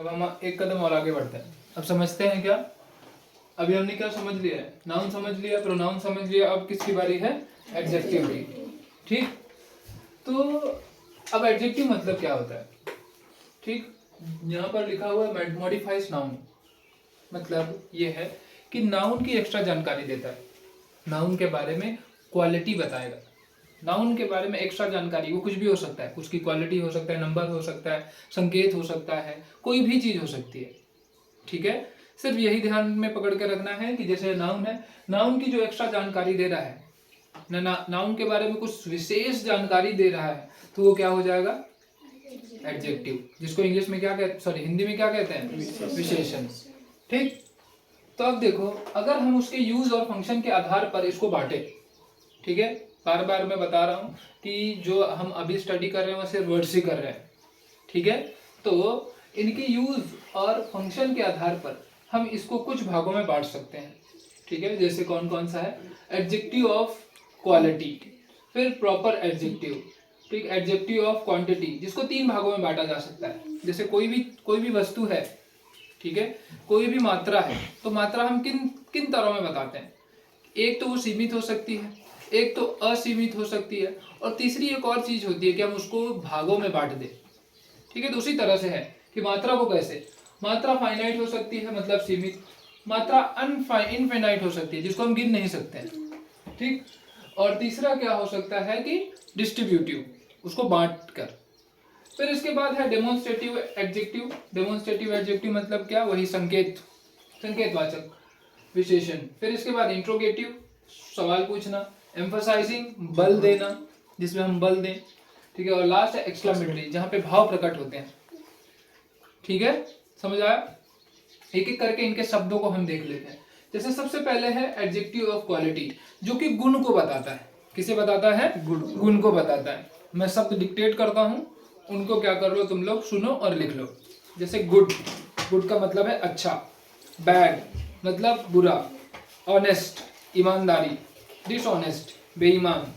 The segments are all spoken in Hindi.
अब हम एक कदम और आगे बढ़ते हैं। अब समझते हैं क्या, अभी हमने क्या समझ लिया है, नाउन समझ लिया, प्रोनाउन समझ लिया, अब किसकी बारी है, एडजेक्टिव की। ठीक, तो अब एडजेक्टिव मतलब क्या होता है। ठीक, यहाँ पर लिखा हुआ है मॉडिफाइज नाउन, मतलब ये है कि नाउन की एक्स्ट्रा जानकारी देता है, नाउन के बारे में क्वालिटी बताएगा, नाउन के बारे में एक्स्ट्रा जानकारी, वो कुछ भी हो सकता है, उसकी क्वालिटी हो सकता है, नंबर हो सकता है, संकेत हो सकता है, कोई भी चीज हो सकती है। ठीक है, सिर्फ यही ध्यान में पकड़ के रखना है कि जैसे नाउन है, नाउन की जो एक्स्ट्रा जानकारी दे रहा है नाउन के बारे में कुछ विशेष जानकारी दे रहा है, तो वो क्या हो जाएगा, एडजेक्टिव, जिसको इंग्लिश में क्या कहते, सॉरी हिंदी में क्या कहते हैं, विशेषण। ठीक, तो अब देखो, अगर हम उसके यूज और फंक्शन के आधार पर इसको बांटे, ठीक है, बार बार मैं बता रहा हूँ कि जो हम अभी स्टडी कर रहे हैं वो सिर्फ वर्ड्स ही कर रहे हैं। ठीक है, तो इनके यूज और फंक्शन के आधार पर हम इसको कुछ भागों में बांट सकते हैं। ठीक है, जैसे कौन कौन सा है, एडजेक्टिव ऑफ क्वालिटी, फिर प्रॉपर एडजेक्टिव, ठीक, एडजेक्टिव ऑफ क्वांटिटी, जिसको 3 भागों में बांटा जा सकता है। जैसे कोई भी वस्तु है, ठीक है, कोई भी मात्रा है, तो मात्रा हम किन किन तरह में बताते हैं, एक तो वो सीमित हो सकती है, एक तो असीमित हो सकती है, और तीसरी एक और चीज होती है कि हम उसको भागों में बांट दें। ठीक है, तो उसी तरह से है कि मात्रा को कैसे, मात्रा फाइनाइट हो सकती है मतलब सीमित, मात्रा इनफाइनाइट हो सकती है जिसको हम गिन नहीं सकते हैं। ठीक, और तीसरा क्या हो सकता है कि डिस्ट्रीब्यूटिव, उसको बांट कर। फिर इसके बाद है डेमोन्स्ट्रेटिव एडजेक्टिव, डेमोन्स्ट्रेटिव एडजेक्टिव मतलब क्या, वही संकेत, संकेतवाचक विशेषण। फिर इसके बाद इंट्रोगेटिव, सवाल पूछना, एम्फसाइजिंग, बल देना, जिसमें हम बल दें। ठीक है, और लास्ट है एक्सक्लेमेटरी, जहां पे भाव प्रकट होते हैं। ठीक है, समझ आया, एक एक करके इनके शब्दों को हम देख लेते हैं। जैसे सबसे पहले है एडजेक्टिव ऑफ क्वालिटी, जो कि गुण को बताता है। किसे बताता है, गुण को बताता है। मैं शब्द डिक्टेट करता हूं, उनको क्या कर लो तुम लोग, सुनो और लिख लो। जैसे गुड, गुड का मतलब है अच्छा, बैड मतलब बुरा, ऑनेस्ट ईमानदारी, डिसऑनेस्ट बेईमान,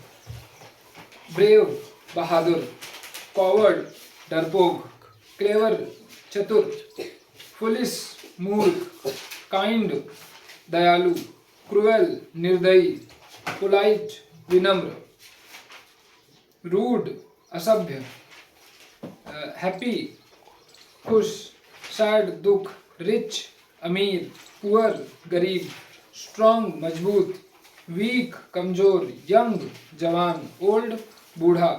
ब्रेव बहादुर, कॉवर्ड डरपोक, क्लेवर चतुर, फुलिश मूर्ख, काइंड दयालु, क्रूएल निर्दयी, पोलाइट विनम्र, रूड असभ्य, हैप्पी खुश, सैड दुख, रिच अमीर, पुअर गरीब, स्ट्रॉन्ग मजबूत, वीक कमजोर, यंग जवान, ओल्ड बूढ़ा,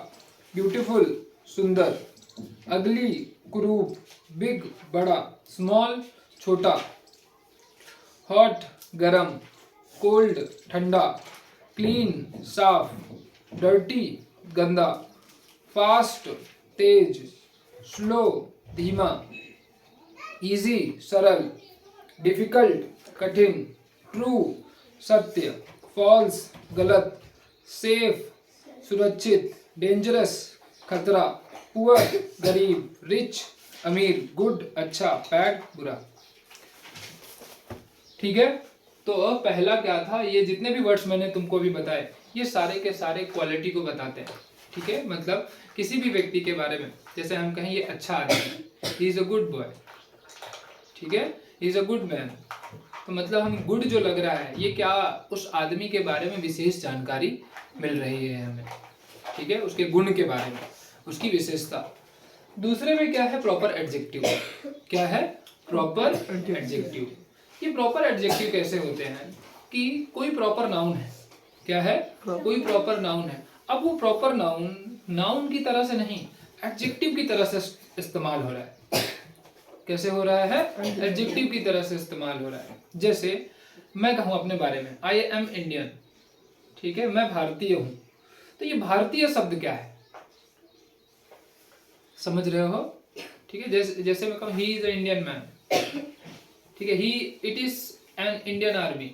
ब्यूटीफुल सुंदर, अगली कुरूप, बिग बड़ा, स्मॉल छोटा, हॉट गरम, कोल्ड ठंडा, क्लीन साफ, डर्टी गंदा, फास्ट तेज, स्लो धीमा, इजी सरल, डिफिकल्ट कठिन, ट्रू सत्य, फॉल्स गलत, सेफ सुरक्षित, डेंजरस खतरा, पुअर गरीब, रिच अमीर, गुड अच्छा, बैड बुरा। ठीक है, तो पहला क्या था, ये जितने भी वर्ड्स मैंने तुमको भी बताए, ये सारे के सारे क्वालिटी को बताते हैं। ठीक है, मतलब किसी भी व्यक्ति के बारे में, जैसे हम कहें ये अच्छा आदमी है, ही इज अ गुड बॉय, ठीक है, ही इज अ गुड मैन, तो मतलब हम गुड जो लग रहा है, ये क्या, उस आदमी के बारे में विशेष जानकारी मिल रही है हमें। ठीक है, उसके गुण के बारे में, उसकी विशेषता। दूसरे में क्या है, प्रॉपर एडजेक्टिव। क्या है, प्रॉपर एडजेक्टिव। ये प्रॉपर एडजेक्टिव कैसे होते हैं कि कोई प्रॉपर नाउन है, क्या है, कोई प्रॉपर नाउन है, अब वो प्रॉपर नाउन नाउन की तरह से नहीं, एडजेक्टिव की तरह से इस्तेमाल हो रहा है। कैसे हो रहा है, एडजेक्टिव की तरह से इस्तेमाल हो रहा है। जैसे मैं कहूं अपने बारे में, आई एम इंडियन, ठीक है, मैं भारतीय हूं, तो ये भारतीय शब्द क्या है, समझ रहे हो। ठीक है, जैसे मैं कहूं he is a Indian man, ठीक है, he it is an Indian army,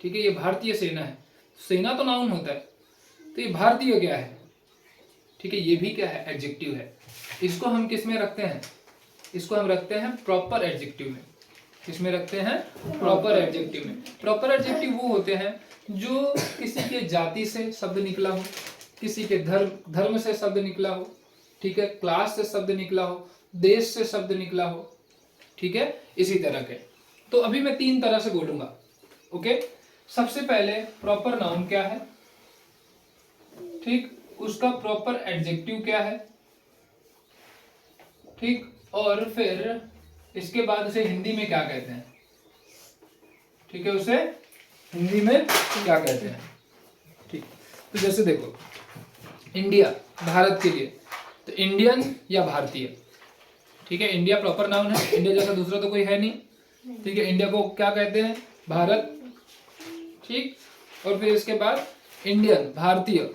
ठीक है, ये भारतीय सेना है, सेना तो नाउन होता है, तो ये भारतीय क्या है, ठीक है, ये भी क्या है, एडजेक्टिव है। इसको हम किस में रखते हैं, इसको हम रखते हैं प्रॉपर एडजेक्टिव में। किसमें रखते हैं, प्रॉपर एडजेक्टिव में। प्रॉपर एडजेक्टिव वो होते हैं जो किसी के जाति से शब्द निकला हो, किसी के धर्म से शब्द निकला हो, ठीक है, क्लास से शब्द निकला हो, देश से शब्द निकला हो, ठीक है, इसी तरह के। तो अभी मैं 3 तरह से बोलूंगा, ओके। सबसे पहले प्रॉपर नाउन क्या है, ठीक, उसका प्रॉपर एडजेक्टिव क्या है, ठीक, और फिर इसके बाद उसे हिंदी में क्या कहते हैं, ठीक है, उसे हिंदी में क्या कहते हैं, ठीक। तो जैसे देखो, इंडिया, भारत के लिए तो इंडियन या भारतीय, ठीक है, इंडिया प्रॉपर नाउन है, इंडिया जैसा दूसरा तो कोई है नहीं, ठीक है, इंडिया को क्या कहते हैं, भारत, ठीक। और फिर इसके बाद इंडियन, भारतीय,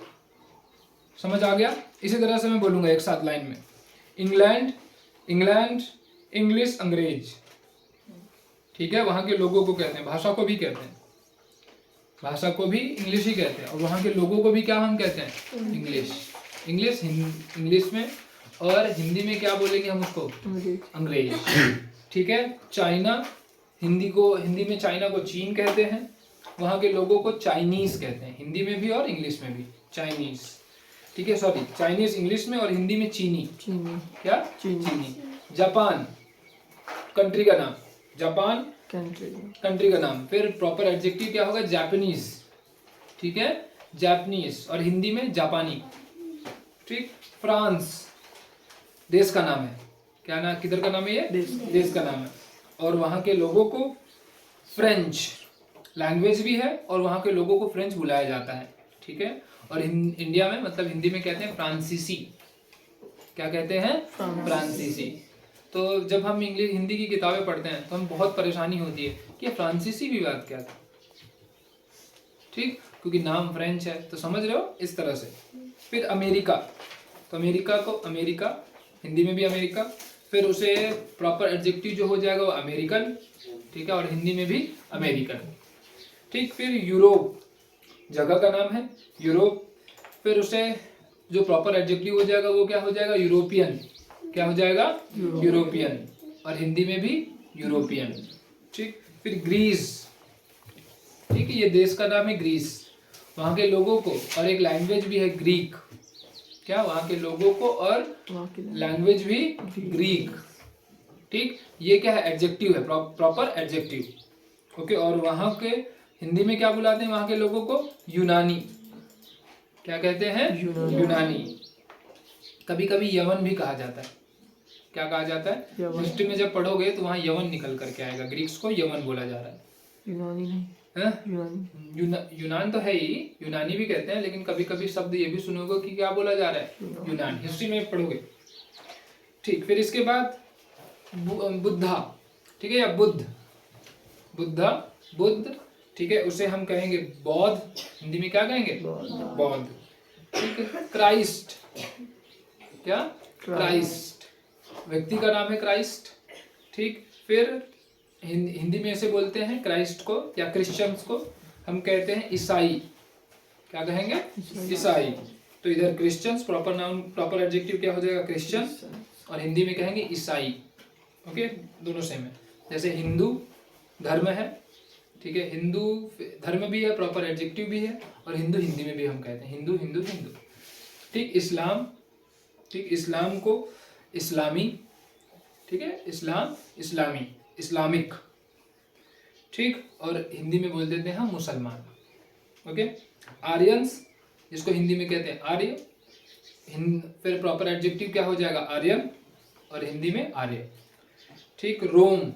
समझ आ गया। इसी तरह से मैं बोलूंगा एक साथ लाइन में, इंग्लैंड, इंग्लैंड, इंग्लिश, अंग्रेज, ठीक है, वहां के लोगों को कहते हैं, भाषा को भी कहते हैं, भाषा को भी इंग्लिश ही कहते हैं, और वहां के लोगों को भी क्या हम कहते हैं, इंग्लिश, इंग्लिश, इंग्लिश में, और हिंदी में क्या बोलेंगे हम उसको, अंग्रेज, ठीक है। चाइना, हिंदी में चाइना को चीन कहते हैं, वहां के लोगों को चाइनीज कहते हैं, हिंदी में भी और इंग्लिश में भी चाइनीज, ठीक है, सॉरी, चाइनीज इंग्लिश में और हिंदी में चीनी, क्या, चीनी। जापान, कंट्री का नाम, जापान कंट्री का नाम। फिर प्रॉपर एडजेक्टिव क्या होगा, जापानीज, ठीक है, जापानीज, और हिंदी में जापानी, ठीक। फ्रांस देश का नाम है, क्या नाम, किधर का नाम है ये, देश का नाम है, और वहां के लोगों को फ्रेंच लैंग्वेज भी है, और वहां के लोगों को फ्रेंच बुलाया जाता है, ठीक है। और इंडिया में मतलब हिंदी में कहते हैं फ्रांसीसी, क्या कहते हैं, फ्रांसीसी। तो जब हम इंग्लिश हिंदी की किताबें पढ़ते हैं तो हम बहुत परेशानी होती है कि ये फ्रांसीसी भी बात क्या था, ठीक, क्योंकि नाम फ्रेंच है, तो समझ रहे हो, इस तरह से। फिर अमेरिका, तो अमेरिका को अमेरिका, हिंदी में भी अमेरिका, फिर उसे प्रॉपर एडजेक्टिव जो हो जाएगा वो अमेरिकन, ठीक है, और हिंदी में भी अमेरिकन, ठीक। फिर यूरोप, जगह का नाम है यूरोप, फिर उसे जो प्रॉपर एडजेक्टिव हो जाएगा वो क्या हो जाएगा, यूरोपियन, क्या हो जाएगा, यूरोपियन, और हिंदी में भी यूरोपियन, ठीक। फिर ग्रीस, ठीक है, ये देश का नाम है ग्रीस, वहां के लोगों को, और एक लैंग्वेज भी है ग्रीक, क्या, वहां के लोगों को और लैंग्वेज भी ग्रीक, ठीक। ये क्या है, एडजेक्टिव है, प्रॉपर एडजेक्टिव, ओके। और वहां के हिंदी में क्या बुलाते हैं वहां के लोगों को, यूनानी, क्या कहते हैं, यूनानी। कभी कभी यवन भी कहा जाता है, क्या कहा जाता है, हिस्ट्री में जब पढ़ोगे तो वहां यवन निकल करके आएगा, ग्रीक्स को यवन बोला जा रहा है, यूनानी नहीं है, यूनान तो है ही, यूनानी भी कहते हैं, लेकिन कभी कभी शब्द ये भी सुनोगे कि क्या बोला जा रहा है, यूनान, हिस्ट्री में पढ़ोगे, ठीक। फिर इसके बाद बुद्धा, ठीक है, या बुद्ध, बुद्धा, बुद्ध, ठीक है, उसे हम कहेंगे बौद्ध, हिंदी में क्या कहेंगे, बौद्ध, ठीक है। क्राइस्ट, क्या, क्राइस्ट, व्यक्ति का नाम है क्राइस्ट, ठीक। फिर हिंदी में ऐसे बोलते हैं क्राइस्ट को, या क्रिश्चियंस को हम कहते हैं ईसाई, क्या कहेंगे, ईसाई। तो इधर Christians, proper noun, proper adjective क्या हो जाएगा, क्रिश्चियन, और हिंदी में कहेंगे ईसाई, ओके, दोनों सेम है। जैसे हिंदू धर्म है, ठीक है, हिंदू धर्म भी है, प्रॉपर एडजेक्टिव भी है, और हिंदू हिंदी में भी हम कहते हैं हिंदू, हिंदू, हिंदू, ठीक। इस्लाम, ठीक, इस्लाम को इस्लामी, ठीक है, इस्लाम, इस्लामी, इस्लामिक, ठीक, और हिंदी में बोल देते हैं हम मुसलमान, ओके। आर्यंस, जिसको हिंदी में कहते हैं आर्य, फिर प्रॉपर एडजेक्टिव क्या हो जाएगा, आर्यन, और हिंदी में आर्य, ठीक। रोम,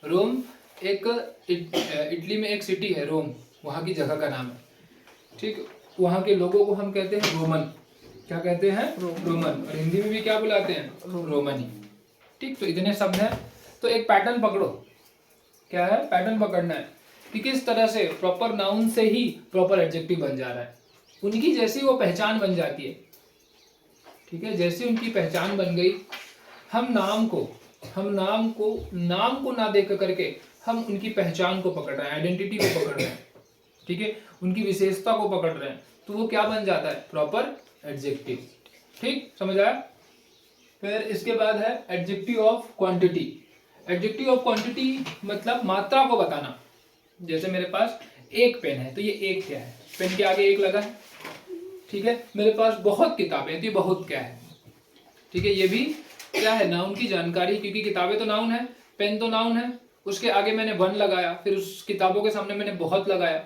रोम एक इटली में एक सिटी है रोम, वहाँ की जगह का नाम है, ठीक। वहाँ के लोगों को हम कहते हैं रोमन, क्या कहते हैं, रोमन, और हिंदी में भी क्या बुलाते हैं, रोमनी, ठीक। तो इतने शब्द हैं। तो एक पैटर्न पकड़ो, क्या है, पैटर्न पकड़ना है कि किस तरह से प्रॉपर नाउन से ही प्रॉपर एडजेक्टिव बन जा रहा है, उनकी जैसी वो पहचान बन जाती है, ठीक है, जैसी उनकी पहचान बन गई, हम नाम को ना देख करके हम उनकी पहचान को पकड़ रहे हैं, आइडेंटिटी को पकड़ रहे हैं, ठीक है, उनकी विशेषता को पकड़ रहे हैं, तो वो क्या बन जाता है, प्रॉपर एडजेक्टिव, ठीक, समझ आया। फिर इसके बाद है adjective of quantity. Adjective of quantity मतलब मात्रा को बताना। जैसे मेरे पास एक पेन है, तो ये एक क्या है, पेन के आगे एक लगा है, ठीक है। मेरे पास बहुत किताबें हैं, तो ये बहुत क्या है, ठीक है, ये भी क्या है, नाउन की जानकारी, क्योंकि किताबें तो नाउन है, पेन तो नाउन है, उसके आगे मैंने वन लगाया, फिर उस किताबों के सामने मैंने बहुत लगाया,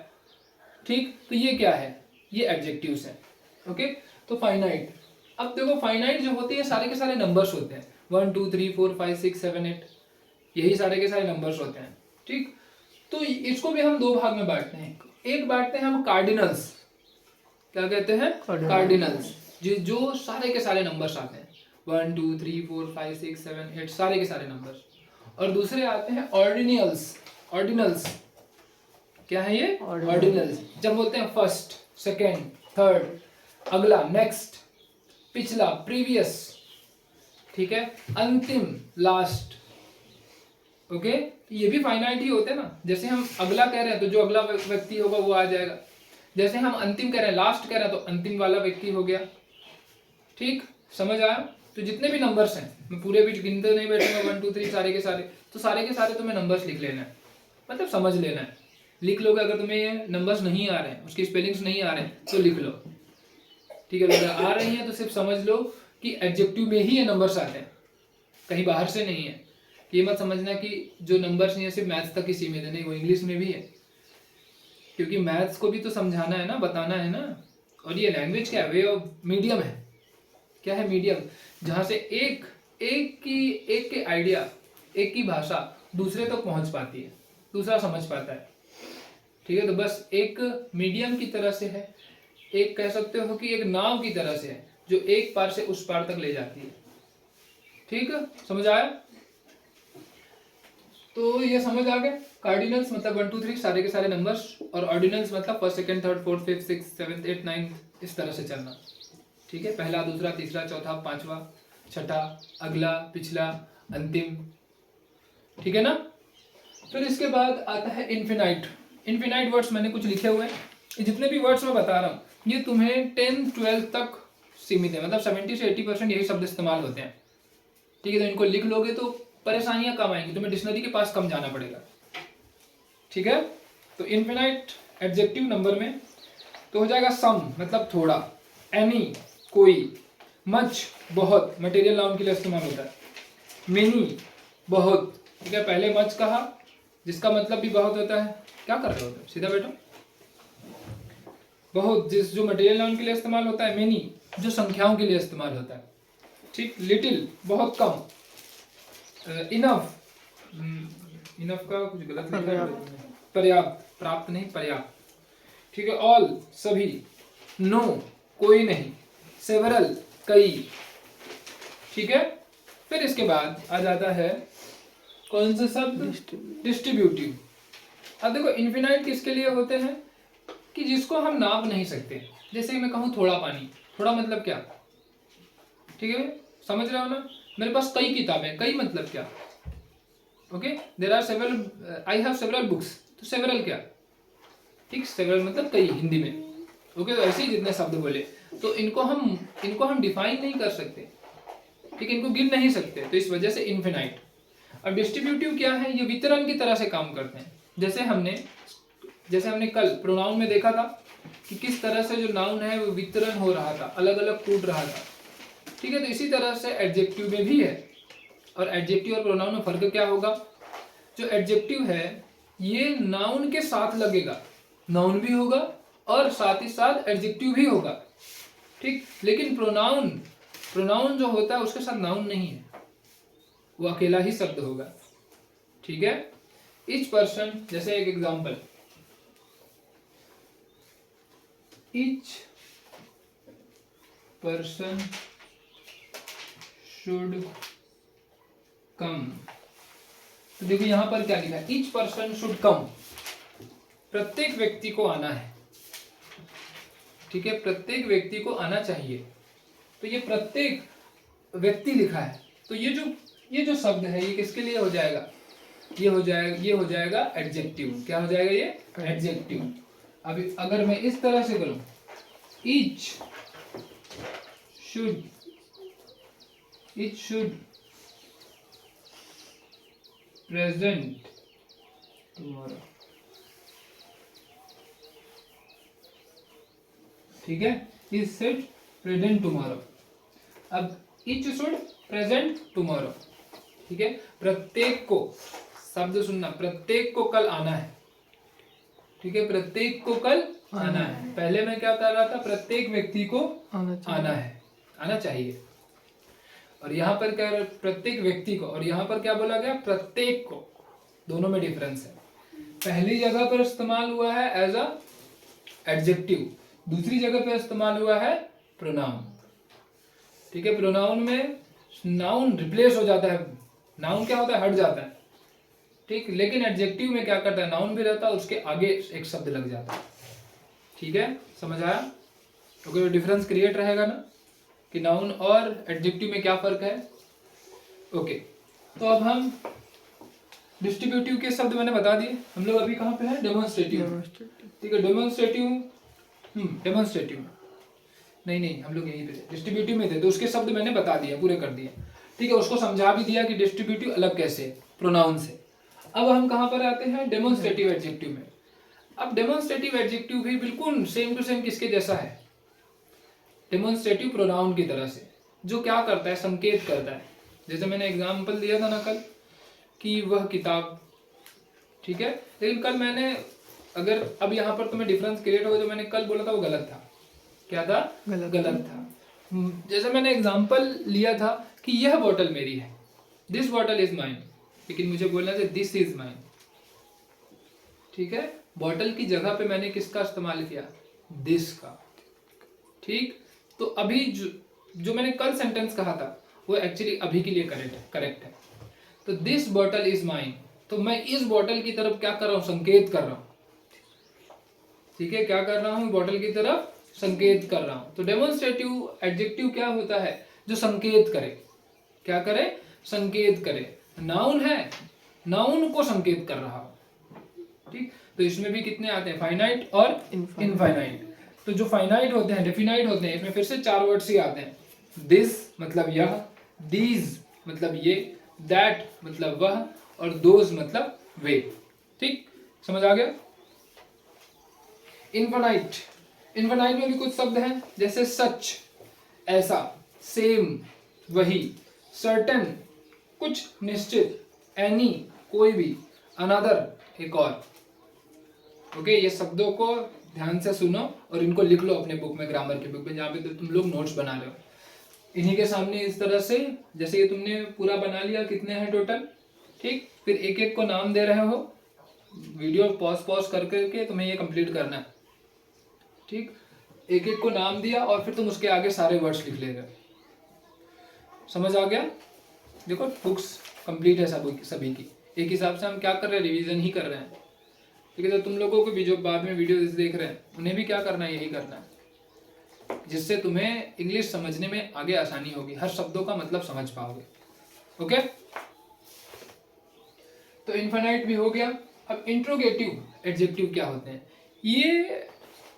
ठीक। तो ये क्या है, ये एडजेक्टिव्स है। ओके, तो फाइनाइट, अब देखो फाइनाइट जो होती है सारे के सारे नंबर्स होते हैं, 1 2 3 4 5 6 7 8, यही सारे के सारे नंबर्स होते हैं, ठीक। तो इसको भी हम दो भाग में बांटते हैं, एक बांटते हैं हम कार्डिनल्स, क्या कहते हैं, कार्डिनल्स, जो सारे के सारे नंबर्स आते हैं, 1 2 3 4 5 6 7 8 सारे के सारे नंबर्स, और दूसरे आते हैं ऑर्डिनल्स। ऑर्डिनल्स क्या है ये, ऑर्डिनल्स, जब बोलते हैं फर्स्ट, सेकेंड, थर्ड, अगला, नेक्स्ट, पिछला, प्रीवियस, ठीक है, अंतिम, लास्ट। ओके, ये भी फाइनाइट ही होते हैं ना, जैसे हम अगला कह रहे हैं तो जो अगला व्यक्ति होगा वो आ जाएगा, जैसे हम अंतिम कह रहे हैं, लास्ट कह रहे हैं, तो अंतिम वाला व्यक्ति हो गया, ठीक, समझ आया। तो जितने भी नंबर्स हैं, मैं पूरे भी गिनते नहीं बैठूंगा, 1 2 3 सारे के सारे, तो सारे के सारे तुम्हें नंबर्स लिख लेना है, मतलब समझ लेना है, लिख लोगे। अगर तुम्हें ये नंबर्स नहीं आ रहे हैं, उसकी स्पेलिंग्स नहीं आ रहे हैं, तो लिख लो, ठीक है। अगर आ रही है तो सिर्फ समझ लो कि एडजेक्टिव में ही ये नंबर्स आते हैं, कहीं बाहर से नहीं है। ये मत समझना कि जो नंबर्स नहीं है सिर्फ मैथ्स तक ही सीमित है, नहीं, वो इंग्लिश में भी है, क्योंकि मैथ्स को भी तो समझाना है ना, बताना है ना। और ये लैंग्वेज क्या है, वे ऑफ मीडियम है, क्या है, मीडियम, जहां से एक के आइडिया, एक की भाषा दूसरे तक पहुंच पाती है, दूसरा समझ पाता है, ठीक है। तो बस एक मीडियम की तरह से है, एक कह सकते हो कि एक नाव की तरह से है, जो एक पार से उस पार तक ले जाती है, ठीक है, समझ आया। तो ये समझ आ गया, कार्डिनल्स मतलब 1 2 3 सारे के सारे नंबर्स, और ऑर्डिनल्स मतलब first, second, third, fourth, fifth, sixth, seventh, eight, ninth, इस तरह से चलना, ठीक है, पहला, दूसरा, तीसरा, चौथा, पांचवा, छठा, अगला, पिछला, अंतिम, ठीक है ना। फिर इसके बाद आता है इन्फिनाइट। इन्फिनाइट वर्ड्स मैंने कुछ लिखे हुए हैं, जितने भी वर्ड्स मैं बता रहा हूँ ये तुम्हें 10th 12th तक सीमित है, मतलब 70 से 80% यही शब्द इस्तेमाल होते हैं, ठीक है। तो इनको लिख लोगे तो परेशानियां कम आएंगी, तुम्हें डिक्शनरी के पास कम जाना पड़ेगा, ठीक है। तो इन्फिनाइट एडजेक्टिव नंबर में तो हो जाएगा सम मतलब थोड़ा, एनी कोई, मच बहुत, मटेरियल नाउन के लिए इस्तेमाल होता है, मेनी बहुत, ठीक है, पहले मच कहा जिसका मतलब भी बहुत होता है, क्या कर रहे हो सीधा बैठो, बहुत जो मटेरियल नाउन के लिए इस्तेमाल होता है, मेनी जो संख्याओं के लिए इस्तेमाल होता है, ठीक, लिटिल बहुत कम, इनफ, इनफ का कुछ गलत लिखा है, पर्याप्त, प्राप्त नहीं, पर्याप्त, ठीक है, ऑल सभी, नो कोई नहीं, सेवरल कई, ठीक है। फिर इसके बाद आ जाता है कौन सा शब्द, डिस्ट्रीब्यूटिव। अब देखो इन्फिनाइट किसके लिए होते हैं, कि जिसको हम नाप नहीं सकते, जैसे मैं कहूँ थोड़ा पानी, थोड़ा मतलब क्या, ठीक है, समझ रहे हो ना। मेरे पास कई किताबें, कई मतलब क्या, okay, there are several, I have several books, तो सेवरल क्या, ठीक, सेवरल मतलब कई हिंदी में, ओके। तो ऐसे ही जितने शब्द बोले, तो इनको हम डिफाइन नहीं कर सकते, ठीक, इनको गिन नहीं सकते, तो इस वजह से इन्फिनाइट। अब डिस्ट्रीब्यूटिव क्या है, ये वितरण की तरह से काम करते हैं, जैसे हमने कल प्रोनाउन में देखा था कि किस तरह से जो नाउन है वो वितरण हो रहा था, अलग अलग टूट रहा था, ठीक है। तो इसी तरह से एडजेक्टिव में भी है, और एडजेक्टिव और प्रोनाउन में फर्क क्या होगा, जो एडजेक्टिव है ये नाउन के साथ लगेगा, नाउन भी होगा और साथ ही साथ एडजेक्टिव भी होगा, ठीक। लेकिन प्रोनाउन जो होता है उसके साथ नाउन नहीं है, वो अकेला ही शब्द होगा, ठीक है। ईच पर्सन, जैसे एक example, each person should come, तो देखो यहां पर क्या लिखा है, ईच पर्सन शुड कम, प्रत्येक व्यक्ति को आना है, ठीक है, प्रत्येक व्यक्ति को आना चाहिए। तो ये प्रत्येक व्यक्ति लिखा है, तो ये जो शब्द है ये किसके लिए हो जाएगा, ये हो जाएगा एडजेक्टिव, क्या हो जाएगा ये, एडजेक्टिव। अभी अगर मैं इस तरह से करूं, ईच शुड प्रेजेंट टुमारो, ठीक है, इज सेट प्रेजेंट टुमारो। अब ईच शुड प्रेजेंट टुमारो। ठीक है, प्रत्येक को, शब्द सुनना, प्रत्येक को कल आना है। ठीक है, प्रत्येक को कल आना है। पहले मैं क्या कर रहा था, प्रत्येक व्यक्ति को आना है, आना चाहिए। और यहाँ पर क्या, प्रत्येक व्यक्ति को, और यहाँ पर क्या बोला गया, प्रत्येक को। दोनों में डिफरेंस है। पहली जगह पर इस्तेमाल हुआ है एज अ एडजेक्टिव, दूसरी जगह पर इस्तेमाल हुआ है प्रोनाउन। ठीक है, प्रोनाउन में नाउन रिप्लेस हो जाता है, नाउन क्या होता है, हट जाता है। ठीक, लेकिन एडजेक्टिव में क्या करता है, नाउन भी रहता है, उसके आगे एक शब्द लग जाता है। ठीक है, समझ आया? तो डिफरेंस क्रिएट रहेगा ना कि नाउन और एडजेक्टिव में क्या फर्क है। ओके, तो अब हम डिस्ट्रीब्यूटिव के शब्द मैंने बता दिए। हम लोग अभी कहाँ पे हैं, डेमोन्स्ट्रेटिव। ठीक है, डेमोन्स्ट्रेटिव नहीं, हम लोग यहीं पे थे, डिस्ट्रीब्यूटिव में थे, तो उसके शब्द मैंने बता दिए, पूरे कर दिए। ठीक है, उसको समझा भी दिया कि डिस्ट्रीब्यूटिव अलग कैसे, प्रोनाउन से। अब हम कहाँ पर आते हैं, डेमोन्स्ट्रेटिव एडजेक्टिव में। अब डेमोन्स्ट्रेटिव एडजेक्टिव भी बिल्कुल सेम टू सेम किसके जैसा है, डेमोन्स्ट्रेटिव प्रोनाउन की तरह से, जो क्या करता है, संकेत करता है। जैसे मैंने एग्जाम्पल दिया था ना कल कि वह किताब। ठीक है, लेकिन कल मैंने, अगर अब यहाँ पर तुम्हें डिफरेंस क्रिएट होगा, जो मैंने कल बोला था वो गलत था। क्या था, गलत था। जैसे मैंने एग्जाम्पल लिया था कि यह बोतल मेरी है, दिस बॉटल इज माइन, लेकिन मुझे बोलना था दिस इज माइन। ठीक है, बॉटल की जगह पे मैंने किसका इस्तेमाल किया, दिस का। ठीक, तो अभी जो मैंने कल सेंटेंस कहा था वो एक्चुअली अभी के लिए करेक्ट है। तो दिस बॉटल इज माइन, तो मैं इस बॉटल की तरफ क्या कर रहा हूं, संकेत कर रहा हूं। ठीक है, क्या कर रहा हूं, बॉटल की तरफ संकेत कर रहा हूं। तो डेमोन्स्ट्रेटिव एडजेक्टिव क्या होता है, जो संकेत करे। क्या करे, संकेत करे। नाउन है, नाउन को संकेत कर रहा हूं। ठीक, तो इसमें भी कितने आते हैं, फाइनाइट और इनफाइनाइट। तो जो फाइनाइट होते हैं, डेफिनाइट होते हैं, इसमें फिर से 4 वर्ड्स ही आते हैं। दिस मतलब यह, दीज मतलब ये, दैट मतलब वह, और दोज मतलब वे। ठीक, समझ आ गया? इनफाइनाइट, इनफाइनाइट में भी कुछ शब्द हैं, जैसे सच ऐसा, सेम वही, सर्टेन कुछ निश्चित, एनी कोई भी, अनदर एक और। ओके, ये शब्दों को ध्यान से सुनो और इनको लिख लो अपने बुक में, ग्रामर की बुक में, जहाँ पे तो तुम लोग नोट्स बना रहे हो। इन्हीं के सामने इस तरह से, जैसे ये तुमने पूरा बना लिया, कितने हैं टोटल। ठीक, फिर एक एक को नाम दे रहे हो, वीडियो पॉज करके तुम्हें ये कंप्लीट करना है। ठीक, एक एक को नाम दिया और फिर तुम उसके आगे सारे वर्ड्स लिख ले रहे। समझ आ गया? देखो बुक्स कंप्लीट है सभी की, एक हिसाब से हम क्या कर रहे हैं, रिवीजन ही कर रहे हैं। ठीक है, तो तुम लोगों को भी जो बाद में वीडियो देख रहे हैं उन्हें भी क्या करना है, यही करना है, जिससे तुम्हें इंग्लिश समझने में आगे आसानी होगी, हर शब्दों का मतलब समझ पाओगे। ओके, तो इनफाइनाइट भी हो गया। अब इंट्रोगेटिव एडजेक्टिव क्या होते हैं, ये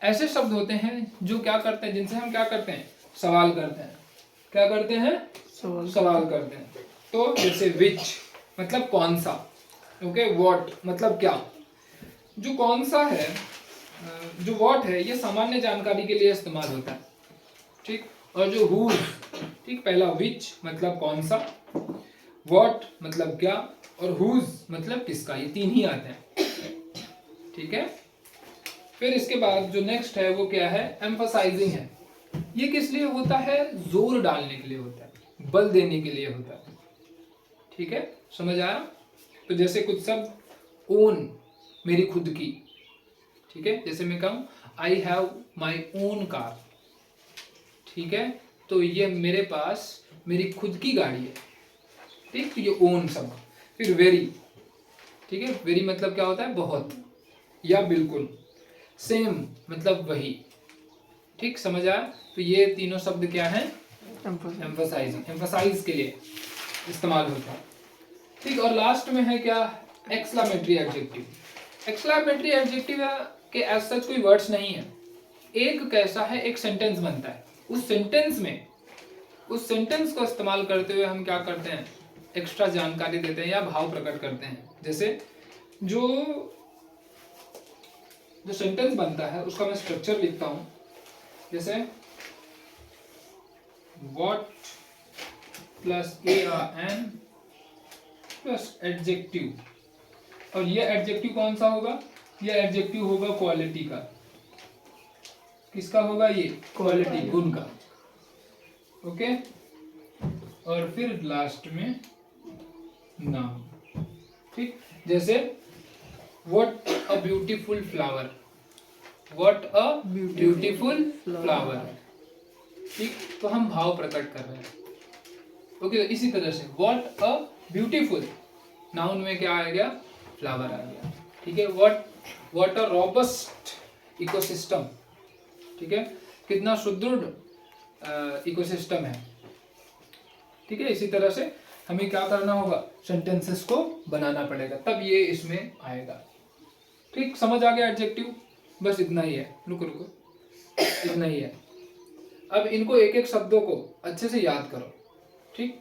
ऐसे शब्द होते हैं जो क्या करते हैं, जिनसे हम क्या करते हैं, सवाल करते हैं। क्या करते हैं, सवाल करते हैं। तो जैसे विच मतलब कौन सा, ओके, व्हाट मतलब क्या। जो कौन सा है, जो व्हाट है, ये सामान्य जानकारी के लिए इस्तेमाल होता है। ठीक, और जो हु, ठीक, पहला विच मतलब कौन सा, व्हाट मतलब क्या, और हुज मतलब किसका, ये 3 ही आते हैं। ठीक है, फिर इसके बाद जो नेक्स्ट है वो क्या है, एम्फसाइजिंग है। ये किस लिए होता है, जोर डालने के लिए होता है, बल देने के लिए होता है। ठीक है, समझ आया? तो जैसे कुछ शब्द, ओन मेरी खुद की। ठीक है, जैसे मैं कहूं I have my own car. ठीक है, तो ये मेरे पास मेरी खुद की गाड़ी है। ठीक, तो ये ओन शब्द। फिर वेरी, ठीक है, वेरी मतलब क्या होता है, बहुत या बिल्कुल। सेम मतलब वही। ठीक, समझ आया? तो ये तीनों शब्द क्या है, एम्फसाइजिंग, एम्फसाइज के लिए इस्तेमाल होता है। ठीक, और लास्ट में है क्या, एक्सक्लेमेटरी एडजेक्टिव। एक्सक्लेमेटरी एडजेक्टिव के एज सच कोई वर्ड्स नहीं है, एक कैसा है, एक सेंटेंस बनता है। उस सेंटेंस को इस्तेमाल करते हुए हम क्या करते हैं, एक्स्ट्रा जानकारी देते हैं या भाव प्रकट करते हैं। जैसे जो सेंटेंस बनता है उसका मैं स्ट्रक्चर लिखता हूं। जैसे what plus ARN plus adjective. और ये एडजेक्टिव कौन सा होगा? ये एडजेक्टिव होगा क्वालिटी का। किसका होगा ये? क्वालिटी, गुण का। ओके, और फिर लास्ट में नाउन। ठीक, जैसे what a beautiful flower, what a beautiful flower. ठीक, तो हम भाव प्रकट कर रहे हैं। ओके, तो इसी तरह से व्हाट अ ब्यूटीफुल, नाउन में क्या आ गया? फ्लावर आ गया। ठीक है, व्हाट अ रॉबस्ट इकोसिस्टम। ठीक है, कितना सुदृढ़ इकोसिस्टम है। ठीक है, इसी तरह से हमें क्या करना होगा? सेंटेंसेस को बनाना पड़ेगा, तब ये इसमें आएगा। ठीक, समझ आ गया एडजेक्टिव? बस इतना ही है। रुको रुको, इतना ही है। अब इनको एक एक शब्दों को अच्छे से याद करो। ठीक,